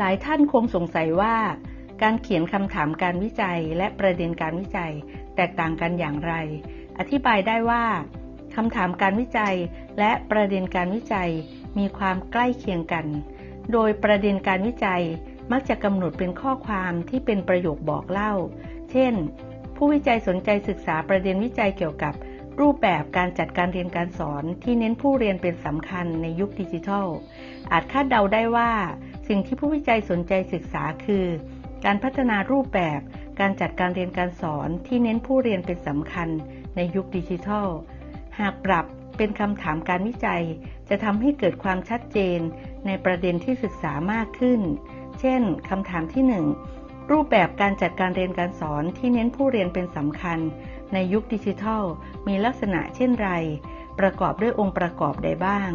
หลายท่านคงสงสัยว่าการเขียนคำถามการวิจัยและประเด็นการวิจัยแตกต่างกันอย่างไรอธิบายได้ว่าคำถามการวิจัยและประเด็นการวิจัยมีความใกล้เคียงกันโดยประเด็นการวิจัยมักจะกำหนดเป็นข้อความที่เป็นประโยคบอกเล่าเช่นผู้วิจัยสนใจศึกษาประเด็นวิจัยเกี่ยวกับรูปแบบการจัดการเรียนการสอนที่เน้นผู้เรียนเป็นสำคัญในยุคดิจิทัลอาจคาดเดาได้ว่าสิ่งที่ผู้วิจัยสนใจศึกษาคือการพัฒนารูปแบบการจัดการเรียนการสอนที่เน้นผู้เรียนเป็นสำคัญในยุคดิจิทัลหากปรับเป็นคำถามการวิจัยจะทำให้เกิดความชัดเจนในประเด็นที่ศึกษามากขึ้นเช่นคำถามที่1รูปแบบการจัดการเรียนการสอนที่เน้นผู้เรียนเป็นสำคัญในยุคดิจิทัลมีลักษณะเช่นไรประกอบด้วยองค์ประกอบใดบ้าง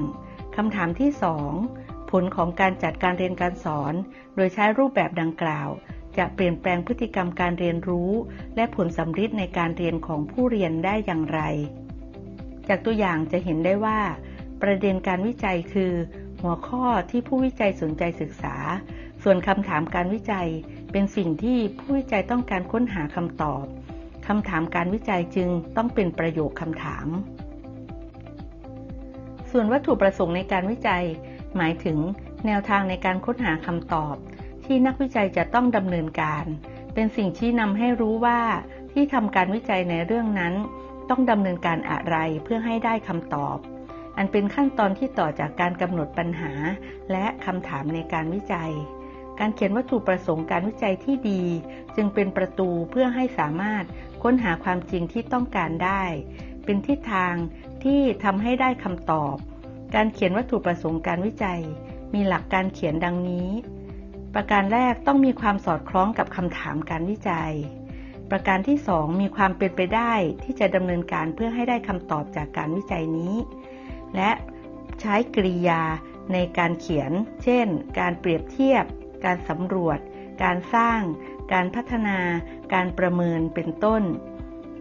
คำถามที่2ผลของการจัดการเรียนการสอนโดยใช้รูปแบบดังกล่าวจะเปลี่ยนแปลงพฤติกรรมการเรียนรู้และผลสัมฤทธิ์ในการเรียนของผู้เรียนได้อย่างไรจากตัวอย่างจะเห็นได้ว่าประเด็นการวิจัยคือหัวข้อที่ผู้วิจัยสนใจศึกษาส่วนคำถามการวิจัยเป็นสิ่งที่ผู้วิจัยต้องการค้นหาคำตอบคำถามการวิจัยจึงต้องเป็นประโยคคำถามส่วนวัตถุประสงค์ในการวิจัยหมายถึงแนวทางในการค้นหาคำตอบที่นักวิจัยจะต้องดำเนินการเป็นสิ่งชี้นำให้รู้ว่าที่ทำการวิจัยในเรื่องนั้นต้องดำเนินการอะไรเพื่อให้ได้คำตอบอันเป็นขั้นตอนที่ต่อจากการกำหนดปัญหาและคำถามในการวิจัยการเขียนวัตถุประสงค์การวิจัยที่ดีจึงเป็นประตูเพื่อให้สามารถค้นหาความจริงที่ต้องการได้เป็นทิศทางที่ทำให้ได้คำตอบการเขียนวัตถุประสงค์การวิจัยมีหลักการเขียนดังนี้ประการแรกต้องมีความสอดคล้องกับคำถามการวิจัยประการที่2มีความเป็นไปได้ที่จะดำเนินการเพื่อให้ได้คำตอบจากการวิจัยนี้และใช้กริยาในการเขียนเช่นการเปรียบเทียบการสำรวจการสร้างการพัฒนาการประเมินเป็นต้น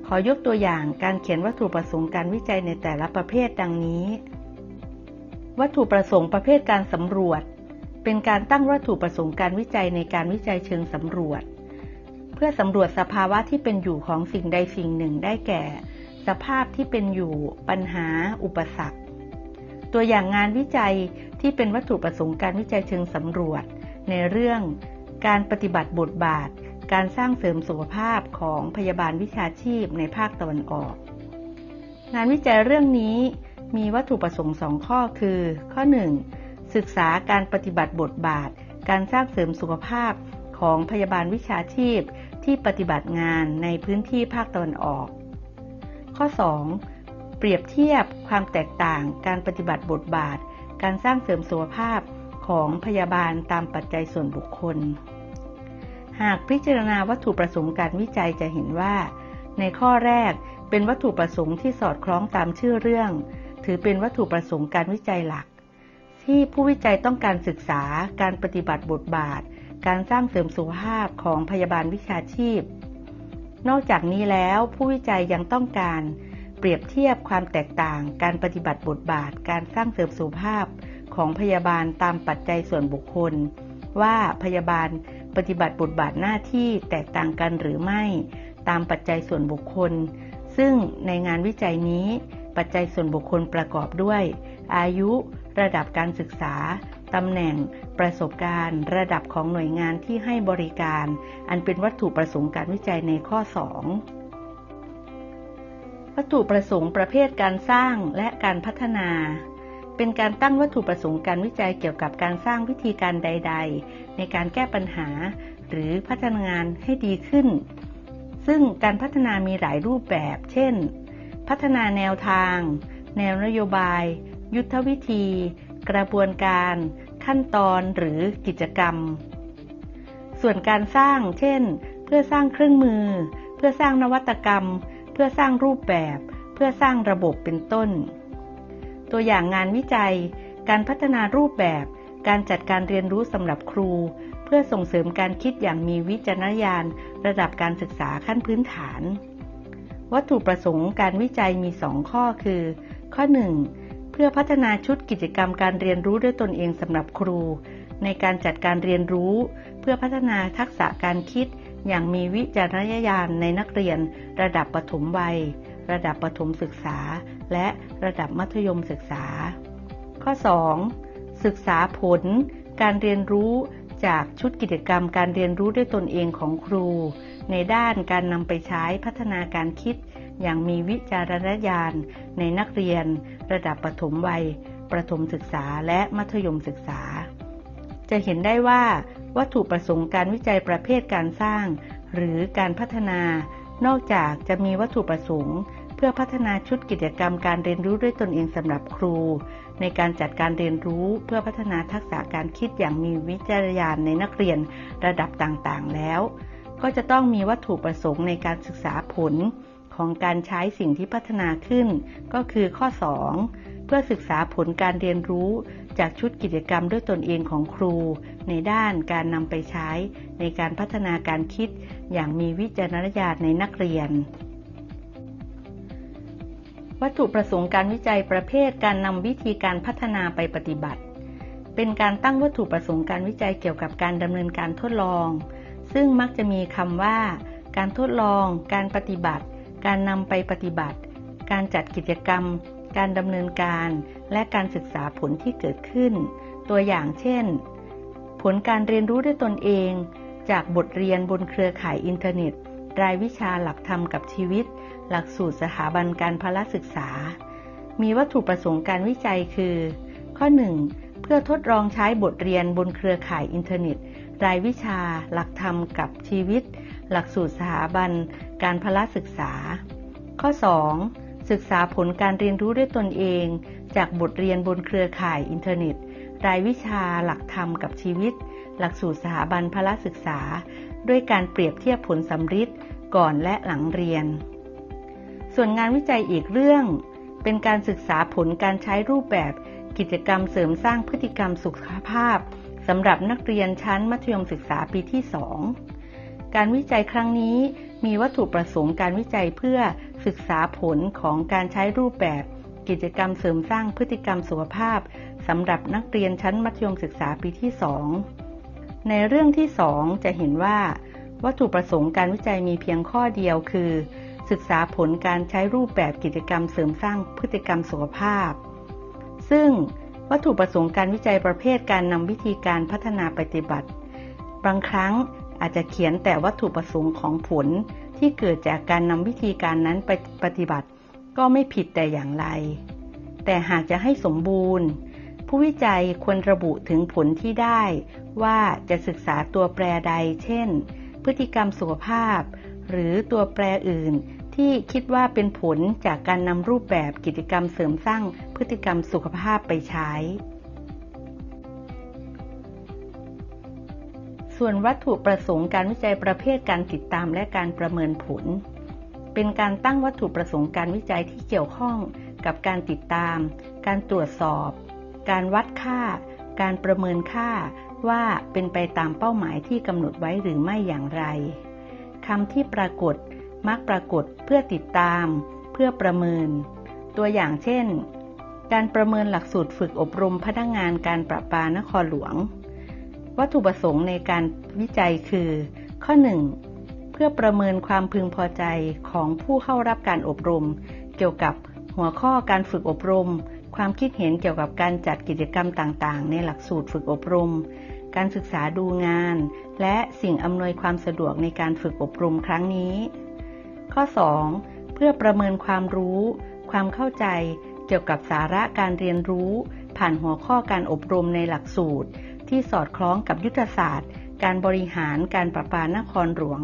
ขอยกตัวอย่างการเขียนวัตถุประสงค์การวิจัยในแต่ละประเภทดังนี้วัตถุประสงค์ประเภทการสำรวจเป็นการตั้งวัตถุประสงค์การวิจัยในการวิจัยเชิงสำรวจเพื่อสำรวจสภาวะที่เป็นอยู่ของสิ่งใดสิ่งหนึ่งได้แก่สภาพที่เป็นอยู่ปัญหาอุปสรรคตัวอย่างงานวิจัยที่เป็นวัตถุประสงค์การวิจัยเชิงสำรวจในเรื่องการปฏิบัติบทบาทการสร้างเสริมสุขภาพของพยาบาลวิชาชีพในภาคตะวันออกงานวิจัยเรื่องนี้มีวัตถุประสงค์2ข้อคือข้อ1ศึกษาการปฏิบัติบทบาทการสร้างเสริมสุขภาพของพยาบาลวิชาชีพที่ปฏิบัติงานในพื้นที่ภาคตะวันออกข้อ2เปรียบเทียบความแตกต่างการปฏิบัติบทบาทการสร้างเสริมสุขภาพของพยาบาลตามปัจจัยส่วนบุคคลหากพิจารณาวัตถุประสงค์การวิจัยจะเห็นว่าในข้อแรกเป็นวัตถุประสงค์ที่สอดคล้องตามชื่อเรื่องถือเป็นวัตถุประสงค์การวิจัยหลักที่ผู้วิจัยต้องการศึกษาการปฏิบัติบทบาทการสร้างเสริมสุขภาพของพยาบาลวิชาชีพนอกจากนี้แล้วผู้วิจัยยังต้องการเปรียบเทียบความแตกต่างการปฏิบัติบทบาทการสร้างเสริมสุขภาพของพยาบาลตามปัจจัยส่วนบุคคลว่าพยาบาลปฏิบัติบทบาทหน้าที่แตกต่างกันหรือไม่ตามปัจจัยส่วนบุคคลซึ่งในงานวิจัยนี้ปัจจัยส่วนบุคคลประกอบด้วยอายุระดับการศึกษาตำแหน่งประสบการณ์ระดับของหน่วยงานที่ให้บริการอันเป็นวัตถุประสงค์การวิจัยในข้อ2วัตถุประสงค์ประเภทการสร้างและการพัฒนาเป็นการตั้งวัตถุประสงค์การวิจัยเกี่ยวกับการสร้างวิธีการใดๆในการแก้ปัญหาหรือพัฒนางานให้ดีขึ้นซึ่งการพัฒนามีหลายรูปแบบเช่นพัฒนาแนวทางแนวนโยบายยุทธวิธีกระบวนการขั้นตอนหรือกิจกรรมส่วนการสร้างเช่นเพื่อสร้างเครื่องมือเพื่อสร้างนวัตกรรมเพื่อสร้างรูปแบบเพื่อสร้างระบบเป็นต้นตัวอย่างงานวิจัยการพัฒนารูปแบบการจัดการเรียนรู้สำหรับครูเพื่อส่งเสริมการคิดอย่างมีวิจารณญาณระดับการศึกษาขั้นพื้นฐานวัตถุประสงค์การวิจัยมี2ข้อคือข้อ1เพื่อพัฒนาชุดกิจกรรมการเรียนรู้ด้วยตนเองสำหรับครู ในการจัดการเรียนรู้เพื่อพัฒนาทักษะการคิดอย่างมีวิจารณญาณในนักเรียนระดับประถมวัยระดับประถมศึกษาและระดับมัธยมศึกษาข้อ 2. ศึกษาผลการเรียนรู้จากชุดกิจกรรมการเรียนรู้ด้วยตนเองของครูในด้านการนำไปใช้พัฒนาการคิดอย่างมีวิจารณญาณในนักเรียนระดับประถมวัยประถมศึกษาและมัธยมศึกษาจะเห็นได้ว่าวัตถุประสงค์การวิจัยประเภทการสร้างหรือการพัฒนานอกจากจะมีวัตถุประสงค์เพื่อพัฒนาชุดกิจกรรมการเรียนรู้ด้วยตนเองสำหรับครูในการจัดการเรียนรู้เพื่อพัฒนาทักษะการคิดอย่างมีวิจารณญาณในนักเรียนระดับต่างๆแล้วก็จะต้องมีวัตถุประสงค์ในการศึกษาผลของการใช้สิ่งที่พัฒนาขึ้นก็คือข้อ 2. เพื่อศึกษาผลการเรียนรู้จากชุดกิจกรรมด้วยตนเองของครูในด้านการนำไปใช้ในการพัฒนาการคิดอย่างมีวิจารณญาณในนักเรียนวัตถุประสงค์การวิจัยประเภทการนำวิธีการพัฒนาไปปฏิบัติเป็นการตั้งวัตถุประสงค์การวิจัยเกี่ยวกับการดำเนินการทดลองซึ่งมักจะมีคำว่าการทดลองการปฏิบัติการนำไปปฏิบัติการจัดกิจกรรมการดำเนินการและการศึกษาผลที่เกิดขึ้นตัวอย่างเช่นผลการเรียนรู้ด้วยตนเองจากบทเรียนบนเครือข่ายอินเทอร์เน็ตรายวิชาหลักธรรมกับชีวิตหลักสูตรสถาบันการพละศึกษามีวัตถุประสงค์การวิจัยคือข้อ 1. เพื่อทดลองใช้บทเรียนบนเครือข่ายอินเทอร์เน็ตรายวิชาหลักธรรมกับชีวิตหลักสูตรสถาบันการพละศึกษาข้อ 2. ศึกษาผลการเรียนรู้ด้วยตนเองจากบทเรียนบนเครือข่ายอินเทอร์เน็ตรายวิชาหลักธรรมกับชีวิตหลักสูตรสถาบันพละศึกษาด้วยการเปรียบเทียบผลสัมฤทธิ์ก่อนและหลังเรียนส่วนงานวิจัยอีกเรื่องเป็นการศึกษาผลการใช้รูปแบบกิจกรรมเสริมสร้างพฤติกรรมสุขภาพสำหรับนักเรียนชั้นมัธยมศึกษาปีที่ 2 การวิจัยครั้งนี้มีวัตถุประสงค์การวิจัยเพื่อศึกษาผลของการใช้รูปแบบกิจกรรมเสริมสร้างพฤติกรรมสุขภาพสำหรับนักเรียนชั้นมัธยมศึกษาปีที่ 2 ในเรื่องที่ 2 จะเห็นว่าวัตถุประสงค์การวิจัยมีเพียงข้อเดียวคือศึกษาผลการใช้รูปแบบกิจกรรมเสริมสร้างพฤติกรรมสุขภาพซึ่งวัตถุประสงค์การวิจัยประเภทการนำวิธีการพัฒนาปฏิบัติบางครั้งอาจจะเขียนแต่วัตถุประสงค์ของผลที่เกิดจากการนำวิธีการนั้นไปปฏิบัติก็ไม่ผิดแต่อย่างไรแต่หากจะให้สมบูรณ์ผู้วิจัยควรระบุถึงผลที่ได้ว่าจะศึกษาตัวแปรใดเช่นพฤติกรรมสุขภาพหรือตัวแปรอื่นที่คิดว่าเป็นผลจากการนำรูปแบบกิจกรรมเสริมสร้างพฤติกรรมสุขภาพไปใช้ส่วนวัตถุประสงค์การวิจัยประเภทการติดตามและการประเมินผลเป็นการตั้งวัตถุประสงค์การวิจัยที่เกี่ยวข้องกับการติดตามการตรวจสอบการวัดค่าการประเมินค่าว่าเป็นไปตามเป้าหมายที่กำหนดไว้หรือไม่อย่างไรคำที่ปรากฏมักปรากฏเพื่อติดตามเพื่อประเมินตัวอย่างเช่นการประเมินหลักสูตรฝึกอบรมพนักงานการประปานครหลวงวัตถุประสงค์ในการวิจัยคือข้อ 1. เพื่อประเมินความพึงพอใจของผู้เข้ารับการอบรมเกี่ยวกับหัวข้อการฝึกอบรมความคิดเห็นเกี่ยวกับการจัดกิจกรรมต่างๆในหลักสูตรฝึกอบรมการศึกษาดูงานและสิ่งอำนวยความสะดวกในการฝึกอบรมครั้งนี้ข้อ 2. เพื่อประเมินความรู้ความเข้าใจเกี่ยวกับสาระการเรียนรู้ผ่านหัวข้อการอบรมในหลักสูตรที่สอดคล้องกับยุทธศาสตร์การบริหารการประปานครหลวง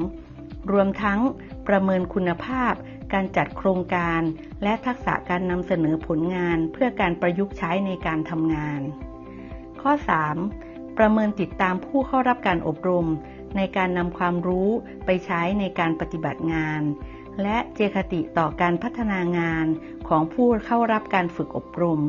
รวมทั้งประเมินคุณภาพการจัดโครงการและทักษะการนำเสนอผลงานเพื่อการประยุกต์ใช้ในการทำงานข้อ 3. ประเมินติดตามผู้เข้ารับการอบรมในการนำความรู้ไปใช้ในการปฏิบัติงานและเจตคติต่อการพัฒนางานของผู้เข้ารับการฝึกอบรม